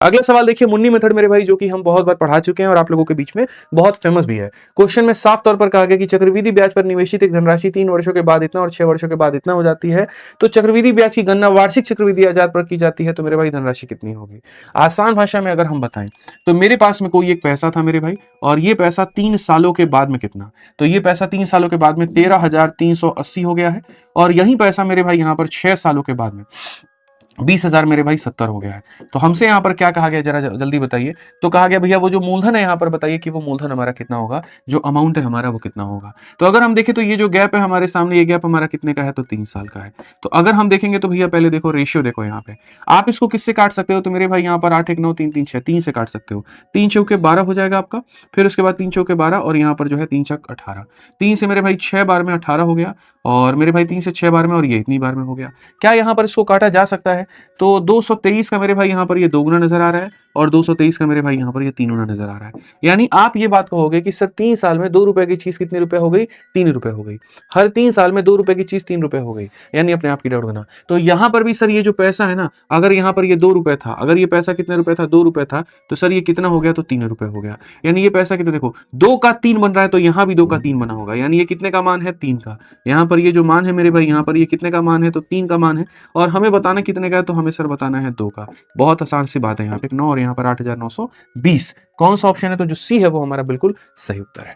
अगला सवाल देखिए मुन्नी मेथड मेरे भाई, जो कि हम बहुत बार पढ़ा चुके हैं और आप लोगों के बीच में बहुत फेमस भी है। क्वेश्चन में साफ तौर पर कहा गया कि चक्रवृद्धि ब्याज पर निवेशित एक धनराशि 3 वर्षों के बाद इतना और 6 वर्षों के बाद इतना हो जाती है। तो चक्रवृद्धि ब्याज की गणना वार्षिक चक्रवृद्धि ब्याज पर की जाती है, तो मेरे भाई धनराशि कितनी होगी। आसान भाषा में अगर हम बताएं तो मेरे पास में कोई एक पैसा था मेरे भाई, और ये पैसा 3 सालों के बाद में कितना, तो ये पैसा 3 सालों के बाद में 13,380 हो गया है। और यही पैसा मेरे भाई यहाँ पर 6 सालों के बाद में 20,000 मेरे भाई 70 हो गया है। तो हमसे यहाँ पर क्या कहा गया, जरा जल्दी बताइए। तो कहा गया भैया वो जो मूलधन है यहाँ पर बताइए कि वो मूलधन हमारा कितना होगा, जो अमाउंट है हमारा वो कितना होगा। तो अगर हम देखें तो ये जो गैप है हमारे सामने, ये गैप हमारा कितने का है, तो 3 साल का है। तो अगर हम देखेंगे तो भैया पहले देखो रेशियो देखो यहाँ पे, आप इसको किससे काट सकते हो, तो मेरे भाई यहाँ पर 8 1 9 3 3 6 3 से काट सकते हो। 3 चौके 12 हो जाएगा आपका, फिर उसके बाद 3 चौके 12 और यहाँ पर जो है 3 चौक 18, 3 से मेरे भाई 6 बार में 18 हो गया, और मेरे भाई 3 से 6 बार में, और ये इतनी बार में हो गया। क्या यहाँ पर इसको काटा जा सकता है, तो 223 का मेरे भाई यहाँ पर ये दोगुना नजर आ रहा है, और 223 का मेरे भाई यहाँ पर ये तीनों नजर आ रहा है। यानी आप ये बात कहोगे कि सर 3 साल में 2 रुपए की चीज कितने रुपए हो गई, 3 रुपए हो गई। हर 3 साल में 2 रुपए की चीज 3 रुपए हो गई, यानी अपने आप की डाउट गुना। तो यहाँ पर भी सर ये जो पैसा है ना, अगर यहाँ पर ये 2 रुपए था, अगर ये पैसा कितने रुपए था, 2 रुपए था, तो सर ये कितना हो गया, तो 3 रुपए हो गया। यानी ये पैसा कितना, देखो 2 का 3 बन रहा है, तो यहाँ भी 2 का 3 बना होगा, यानी ये कितने का मान है, 3 का। यहाँ पर ये जो मान है मेरे भाई, यहाँ पर ये कितने का मान है, तो 3 का मान है। और हमें बताना कितने का है, तो हमें सर बताना है 2 का। बहुत आसान सी बात है, यहाँ पे 9 और यहाँ पर 8,920। कौन सा ऑप्शन है, तो जो सी है वो हमारा बिल्कुल सही उत्तर है।